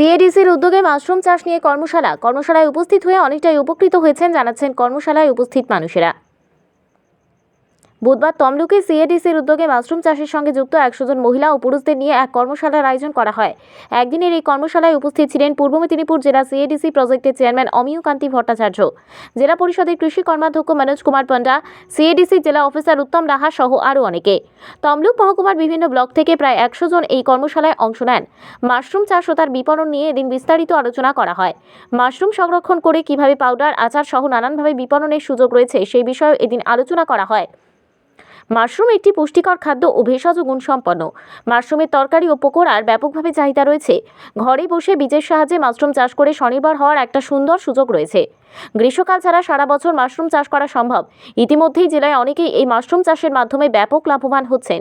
সিএডিসির উদ্যোগে মাশরুম চাষ নিয়ে কর্মশালায় উপস্থিত হয়ে অনেকটাই উপকৃত হয়েছেন জানাচ্ছেন কর্মশালায় উপস্থিত মানুষেরা। বুধবার তমলুকে সিএডিসির উদ্যোগে মাশরুম চাষের সঙ্গে যুক্ত 100 জন মহিলা ও পুরুষদের নিয়ে এক কর্মশালার আয়োজন করা হয়। একদিনের এই কর্মশালায় উপস্থিত ছিলেন পূর্ব মেদিনীপুর জেলা সিএডিসি প্রজেক্টের চেয়ারম্যান অমিয় কান্তি ভট্টাচার্য, জেলা পরিষদের কৃষি কর্মাধ্যক্ষ মনোজ কুমার পান্ডা, সিএডিসি জেলা অফিসার উত্তম রাহা সহ আরও অনেকে। তমলুক মহকুমার বিভিন্ন ব্লক থেকে প্রায় 100 জন এই কর্মশালায় অংশ নেন। মাশরুম চাষ ও তার বিপণন নিয়ে এদিন বিস্তারিত আলোচনা করা হয়। মাশরুম সংরক্ষণ করে কিভাবে পাউডার, আচার সহ নানানভাবে বিপণনের সুযোগ রয়েছে সেই বিষয়ে এদিন আলোচনা করা হয়। মাশরুম একটি পুষ্টিকর খাদ্য ও ভেষজ গুণসম্পন্ন। মাশরুমের তরকারি ও পকোড়ার ব্যাপকভাবে চাহিদা রয়েছে। ঘরে বসে বীজের সাহায্যে মাশরুম চাষ করে স্বনির্ভর হওয়ার একটা সুন্দর সুযোগ রয়েছে। গ্রীষ্মকাল ছাড়া সারা বছর মাশরুম চাষ করা সম্ভব। ইতিমধ্যেই জেলায় অনেকেই এই মাশরুম চাষের মাধ্যমে ব্যাপক লাভবান হচ্ছেন।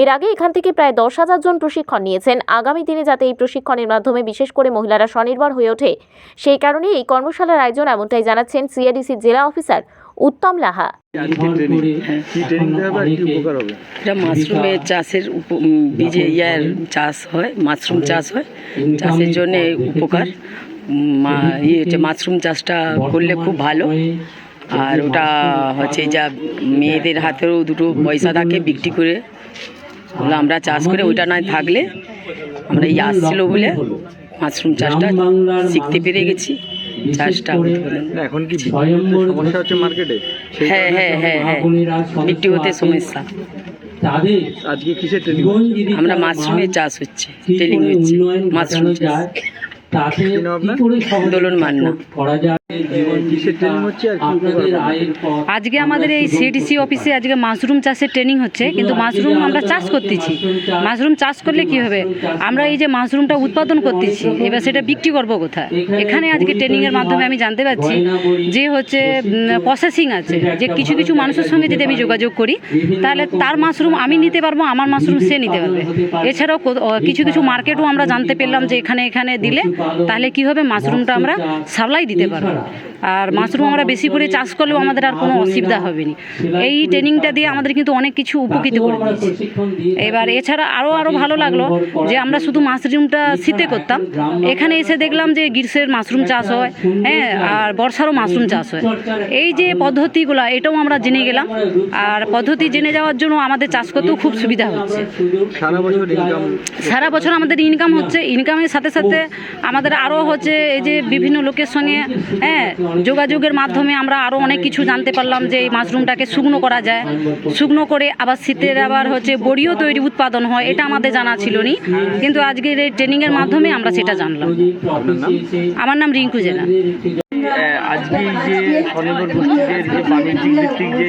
এর আগে এখান থেকে প্রায় 10,000 জন প্রশিক্ষণ নিয়েছেন। আগামী দিনে যাতে এই প্রশিক্ষণের মাধ্যমে বিশেষ করে মহিলারা স্বনির্ভর হয়ে ওঠে, সেই কারণে এই কর্মশালার আয়োজন, এমনটাই জানাচ্ছেন সিএডিসি জেলা অফিসার উত্তম লাহা। মাশরুমের চাষের বীজে চাষ হয়, মাশরুম চাষ হয়, চাষের জন্য উপকার। মাশরুম চাষটা করলে খুব ভালো। আর ওটা হচ্ছে যা মেয়েদের হাতেও দুটো পয়সা থাকে, বিক্রি করে আমরা চাষ করে ওইটা না থাকলে আমরা আসছিল বলে মাশরুম চাষটা শিখতে পেরে গেছি। চাষটা এখন কি সমস্যা হচ্ছে মার্কেটে? হ্যাঁ হ্যাঁ হ্যাঁ হ্যাঁ বিক্রি হতে সমস্যা। আজকে কিসের ট্রেনিং? আমরা মাশরুমের চাষ হচ্ছে, ট্রেনিং হচ্ছে মাশরুম চাষ। দোলন মান্না। আজকে আমাদের এই সিএডিসি অফিসে আজকে মাশরুম চাষের ট্রেনিং হচ্ছে, কিন্তু মাশরুম আমরা চাষ করতেছি। মাশরুম চাষ করলে কি হবে, আমরা এই যে মাশরুমটা উৎপাদন করতেছি, এবার সেটা বিক্রি করবো কোথায়? এখানে আজকে ট্রেনিংয়ের মাধ্যমে আমি জানতে পারছি যে হচ্ছে প্রসেসিং আছে, যে কিছু কিছু মানুষের সঙ্গে যদি আমি যোগাযোগ করি তাহলে তার মাশরুম আমি নিতে পারবো, আমার মাশরুম সে নিতে পারবে। এছাড়াও কিছু কিছু মার্কেটও আমরা জানতে পেলাম যে এখানে দিলে তাহলে কি হবে, মাশরুমটা আমরা সাপ্লাই দিতে পারবো। আর মাশরুম আমরা বেশি করে চাষ করলেও আমাদের আর কোনো অসুবিধা হবে না। এই ট্রেনিংটা দিয়ে আমাদের কিন্তু অনেক কিছু উপকৃত করে দিয়েছে। এবার এছাড়া আরও ভালো লাগলো যে আমরা শুধু মাশরুমটা শীতে করতাম, এখানে এসে দেখলাম যে গ্রীষ্মের মাশরুম চাষ হয়, হ্যাঁ, আর বর্ষারও মাশরুম চাষ হয়। এই যে পদ্ধতিগুলো, এটাও আমরা জেনে গেলাম। আর পদ্ধতি জেনে যাওয়ার জন্য আমাদের চাষ করতেও খুব সুবিধা হচ্ছে। সারা বছর আমাদের ইনকাম হচ্ছে। ইনকামের সাথে সাথে আমাদের আরও হচ্ছে এই যে বিভিন্ন লোকের সঙ্গে যোগাযোগের মাধ্যমে আমরা আরও অনেক কিছু জানতে পারলাম যে এই মাশরুমটাকে শুকনো করা যায়, শুকনো করে আবার শীতের আবার হচ্ছে বড়িও তৈরি উৎপাদন হয়, এটা আমাদের জানা ছিল না, কিন্তু আজকের এই ট্রেনিংয়ের মাধ্যমে আমরা সেটা জানলাম। আমার নাম রিঙ্কু জেনা। আজকে যে স্বনির্ভর গোষ্ঠীদের যে বাণিজ্যিক ভিত্তিক যে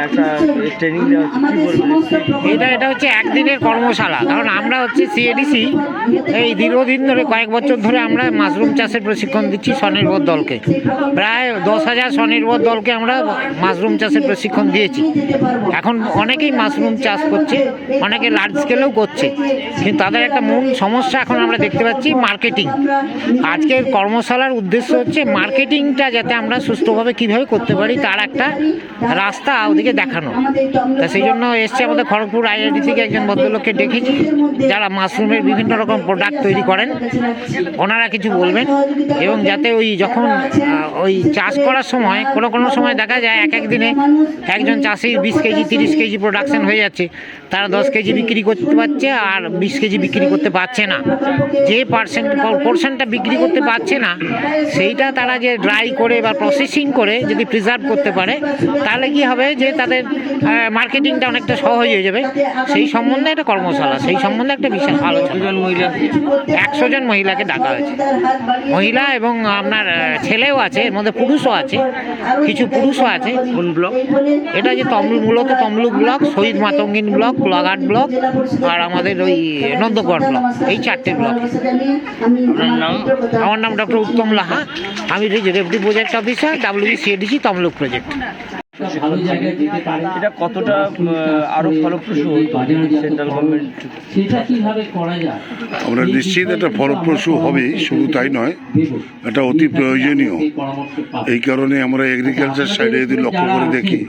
একটা ট্রেনিং দেওয়া হচ্ছে, এটা হচ্ছে একদিনের কর্মশালা। কারণ আমরা হচ্ছে সিএডিসি এই দীর্ঘদিন ধরে, কয়েক বছর ধরে আমরা মাশরুম চাষের প্রশিক্ষণ দিচ্ছি স্বনির্ভর দলকে। প্রায় 10,000 স্বনির্ভর দলকে আমরা মাশরুম চাষের প্রশিক্ষণ দিয়েছি। এখন অনেকেই মাশরুম চাষ করছে, অনেকে লার্জ স্কেলেও করছে, কিন্তু তাদের একটা মূল সমস্যা এখন আমরা দেখতে পাচ্ছি মার্কেটিং। আজকের কর্মশালার উদ্দেশ্য হচ্ছে মার্কেটিংটা যাতে আমরা সুষ্ঠুভাবে কীভাবে করতে পারি তার একটা রাস্তা ওদিকে দেখানো। তা সেই জন্য এসছে আমাদের খড়গপুর আইআইটি থেকে একজন ভদ্রলোককে ডেকেছি, যারা মাশরুমের বিভিন্ন রকম প্রোডাক্ট তৈরি করেন, ওনারা কিছু বলবেন। এবং যাতে যখন চাষ করার সময় কোনো সময় দেখা যায় এক দিনে একজন চাষির 20 কেজি 30 কেজি প্রোডাকশন হয়ে যাচ্ছে, তারা 10 কেজি বিক্রি করতে পারছে আর 20 কেজি বিক্রি করতে পারছে না। যে পোর্শনটা বিক্রি করতে পারছে না, সেইটা তারা যে ড্রাই করে বা প্রসেসিং করে যদি প্রিজার্ভ করতে পারে, তাহলে কি হবে যে তাদের মার্কেটিংটা অনেকটা সহজ হয়ে যাবে। সেই সম্বন্ধে একটা কর্মশালা, সেই সম্বন্ধে একটা বিশাল আলোচনা। 100 জন মহিলাকে ডাকা হয়েছে। মহিলা এবং আপনার ছেলেও আছে, এর মধ্যে পুরুষও আছে, কিছু পুরুষও আছে। কোন ব্লক এটা? যে মূলত তমলুক ব্লক, শহীদ মাতঙ্গিনী ব্লক, কোলাঘাট ব্লক আর আমাদের নন্দগড় ব্লক, এই 4টে ব্লক। আমার নাম ডক্টর উত্তম লাহা। আমি deputy project officer, WBCADC Tamluk project. এটা কতটা আরো ফলপ্রসূ সেন্ট্রাল গভর্নমেন্ট? আমরা নিশ্চিত এটা ফলপ্রসূ হবে, শুধু তাই নয়, এটা অতি প্রয়োজনীয়। এই কারণে আমরা এগ্রিকালচার সাইডে যদি লক্ষ্য করে দেখি,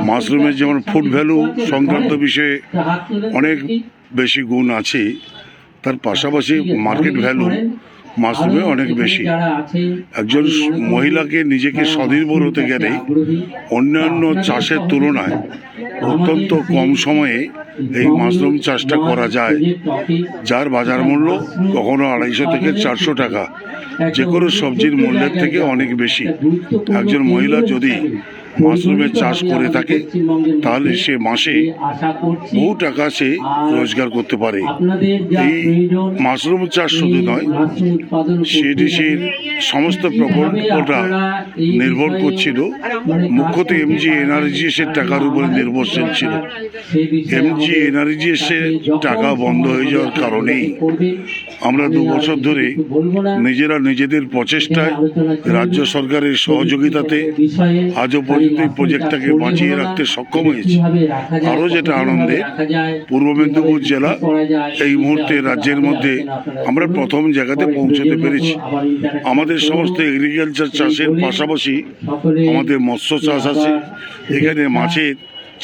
মাশরুমের যেমন ফুড ভ্যালু সংক্রান্ত বিষয়ে অনেক বেশি গুণ আছে, তার পাশাপাশি মার্কেট ভ্যালু মাশরুমে অনেক বেশি। একজন মহিলাকে নিজেকে স্বনির্ভর হতে গেলে অন্যান্য চাষের তুলনায় অত্যন্ত কম সময়ে এই মাশরুম চাষটা করা যায়, যার বাজার মূল্য কখনো 250 থেকে 400 টাকা, যে কোনো সবজির মূল্যের থেকে অনেক বেশি। একজন মহিলা যদি মাশরুমের চাষ করে থাকে তাহলে সে মাসে বহু টাকা সে রোজগার করতে পারে। এই মাশরুম চাষ শুধু নয়, সিডিসির সমস্ত প্রকল্পটা নির্ভর করছিল মুখ্যত এমজি এনআরজিএসের টাকার উপরে নির্ভরশীল ছিল। এমজি এনআরজিএসের টাকা বন্ধ হয়ে যাওয়ার কারণেই আমরা 2 বছর ধরে নিজেদের প্রচেষ্টায় রাজ্য সরকারের সহযোগিতাতে আজও পর্যন্ত এই প্রজেক্টটাকে বাঁচিয়ে রাখতে সক্ষম হয়েছি। আরও যেটা আনন্দের, পূর্ব মেদিনীপুর জেলা এই মুহূর্তে রাজ্যের মধ্যে আমরা প্রথম জায়গাতে পৌঁছতে পেরেছি। আমাদের সমস্ত এগ্রিকালচার চাষের পাশাপাশি আমাদের মৎস্য চাষ আছে, এখানে মাছের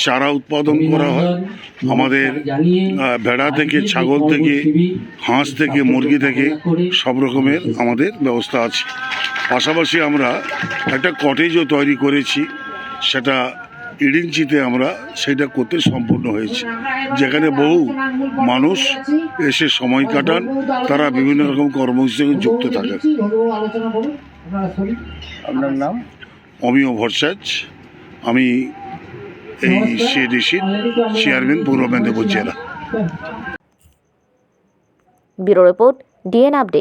চারা উৎপাদন করা হয়। আমাদের ভেড়া থেকে, ছাগল থেকে, হাঁস থেকে, মুরগি থেকে সব রকমের আমাদের ব্যবস্থা আছে। পাশাপাশি আমরা একটা কটেজও তৈরি করেছি, সেটা ইডিঞ্চিতে আমরা সেটা করতে সম্পূর্ণ হয়েছে, যেখানে বহু মানুষ এসে সময় কাটান, তারা বিভিন্ন রকম কর্মসূচিতে যুক্ত থাকেন। আপনার নাম? অমিয় ভট্টাচার্য, আমি এই সিডিসির চেয়ারম্যান, পূর্ব মেদিনীপুর জেলা। Bureau report, DN update.